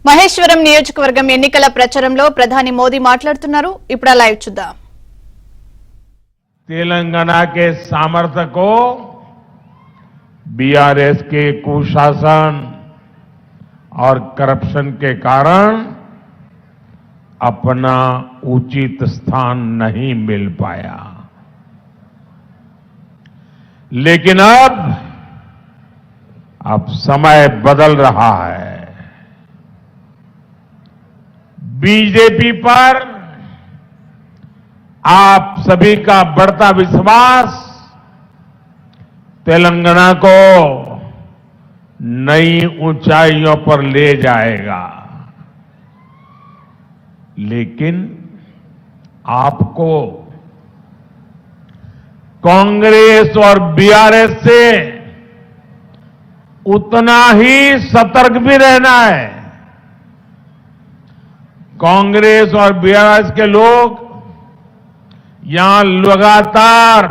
మహేశ్వరం నియోజకవర్గం ఎన్నికల ప్రచారంలో ప్రధాని మోదీ మాట్లాడుతున్నారు. ఇప్పుడు లైవ్ చూద్దాం. तेलंगाना के सामर्थ्य को बीआरएस के कुशासन और करप्शन के कारण अपना उचित स्थान नहीं मिल पाया, लेकिन अब समय बदल रहा है। बीजेपी पर आप सभी का बढ़ता विश्वास तेलंगाना को नई ऊंचाइयों पर ले जाएगा, लेकिन आपको कांग्रेस और बीआरएस से उतना ही सतर्क भी रहना है। कांग्रेस और बीआरएस के लोग यहां लगातार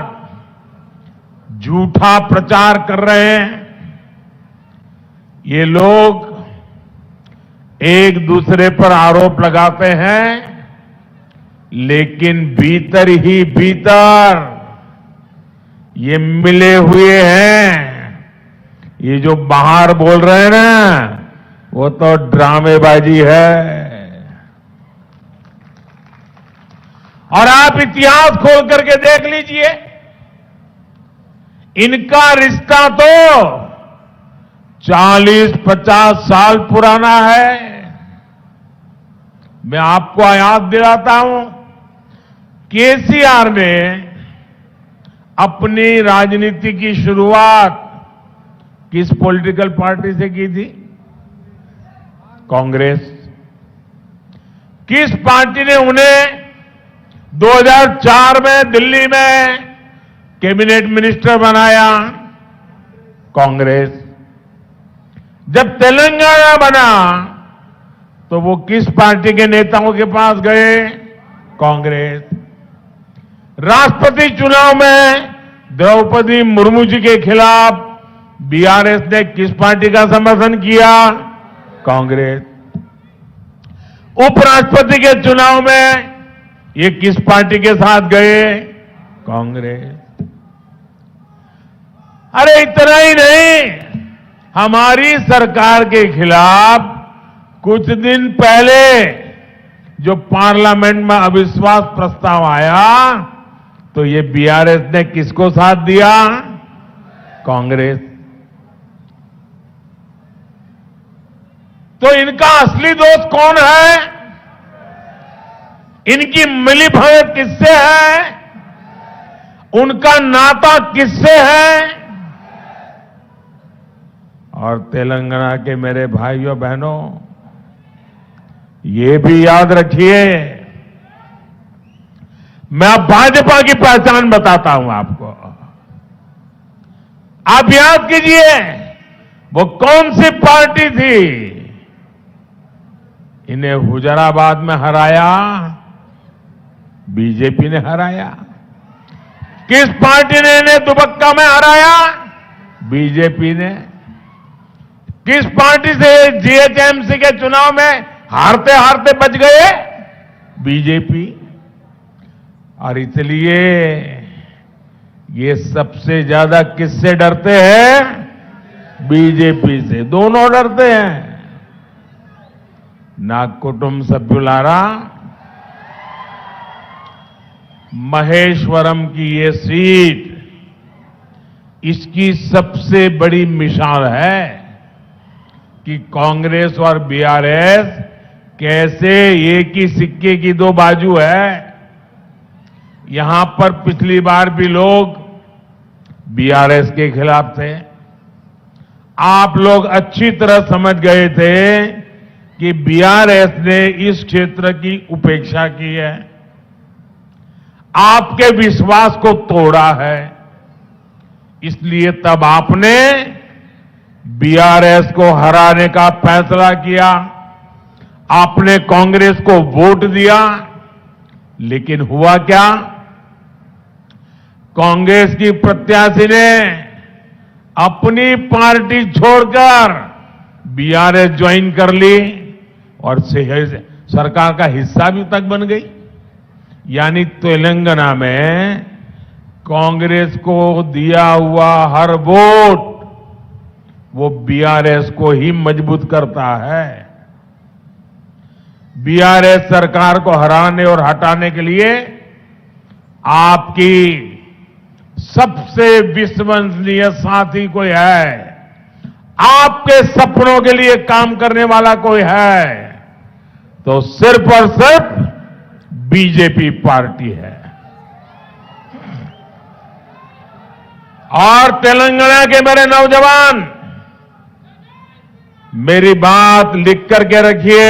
झूठा प्रचार कर रहे हैं। ये लोग एक दूसरे पर आरोप लगाते हैं, लेकिन भीतर ही भीतर ये मिले हुए हैं। ये जो बाहर बोल रहे हैं ना, वो तो ड्रामेबाजी है। और आप इतिहास खोल करके देख लीजिए, इनका रिश्ता तो 40-50 साल पुराना है। मैं आपको याद दिलाता हूं, केसीआर ने अपनी राजनीति की शुरुआत किस पॉलिटिकल पार्टी से की थी? कांग्रेस। किस पार्टी ने उन्हें 2004 में दिल्ली में कैबिनेट मिनिस्टर बनाया? कांग्रेस। जब तेलंगाना बना तो वो किस पार्टी के नेताओं के पास गए? कांग्रेस। राष्ट्रपति चुनाव में द्रौपदी मुर्मू जी के खिलाफ बीआरएस ने किस पार्टी का समर्थन किया? कांग्रेस। उपराष्ट्रपति के चुनाव में ये किस पार्टी के साथ गए? कांग्रेस। अरे इतना ही नहीं, हमारी सरकार के खिलाफ कुछ दिन पहले जो पार्लियामेंट में अविश्वास प्रस्ताव आया, तो ये बीआरएस ने किसको साथ दिया? कांग्रेस। तो इनका असली दोस्त कौन है? इनकी मिलीभगत किससे है? उनका नाता किससे है? और तेलंगाना के मेरे भाइयों बहनों, ये भी याद रखिए, मैं अब भाजपा की पहचान बताता हूं आपको। आप याद कीजिए, वो कौन सी पार्टी थी? इन्हें हुजराबाद में हराया बीजेपी ने हराया। किस पार्टी ने इन्हें दुबक्का में हराया? बीजेपी ने। किस पार्टी से जीएचएमसी के चुनाव में हारते हारते बच गए? बीजेपी। और इसलिए ये सबसे ज्यादा किससे डरते हैं? बीजेपी से। दोनों डरते हैं। ना कुटुंब सभ्युलारा, महेश्वरम की ये सीट इसकी सबसे बड़ी मिसाल है कि कांग्रेस और बीआरएस कैसे एक ही सिक्के की दो बाजू है। यहां पर पिछली बार भी लोग बीआरएस के खिलाफ थे। आप लोग अच्छी तरह समझ गए थे कि बीआरएस ने इस क्षेत्र की उपेक्षा की है, आपके विश्वास को तोड़ा है। इसलिए तब आपने बीआरएस को हराने का फैसला किया, आपने कांग्रेस को वोट दिया। लेकिन हुआ क्या? कांग्रेस की प्रत्याशी ने अपनी पार्टी छोड़कर बीआरएस ज्वाइन कर ली, और सरकार का हिस्सा भी तक बन गई। यानी तेलंगाना में कांग्रेस को दिया हुआ हर वोट वो बीआरएस को ही मजबूत करता है। बीआरएस सरकार को हराने और हटाने के लिए आपकी सबसे विश्वसनीय साथी कोई है, आपके सपनों के लिए काम करने वाला कोई है, तो सिर्फ और सिर्फ बीजेपी पार्टी है। और तेलंगाना के मेरे नौजवान, मेरी बात लिख करके रखिए।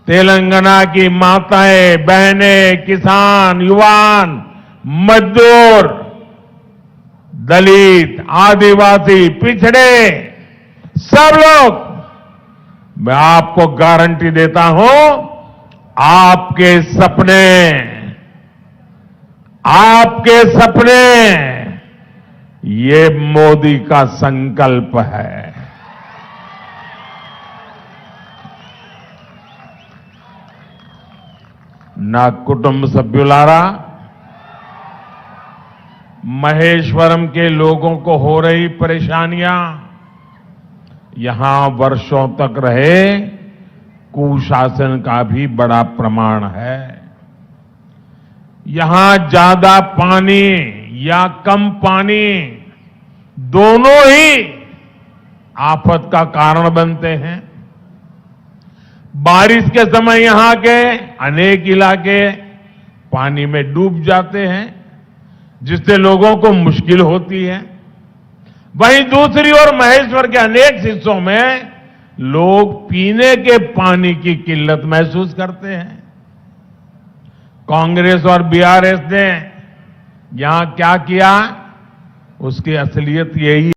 तेलंगाना की माताएं, बहनें, किसान, युवान, मजदूर, दलित, आदिवासी, पिछड़े, सब लोग, मैं आपको गारंटी देता हूं, आपके सपने ये मोदी का संकल्प है। నా కుటుంబ సభ్యులారా, महेश्वरम के लोगों को हो रही परेशानियां यहां वर्षों तक रहे कुशासन का भी बड़ा प्रमाण है। यहां ज्यादा पानी या कम पानी दोनों ही आफत का कारण बनते हैं। बारिश के समय यहां के अनेक इलाके पानी में डूब जाते हैं, जिससे लोगों को मुश्किल होती है। वहीं दूसरी ओर महेश्वर के अनेक हिस्सों में लोग पीने के पानी की किल्लत महसूस करते हैं। कांग्रेस और बीआरएस ने यहां क्या किया, उसकी असलियत यही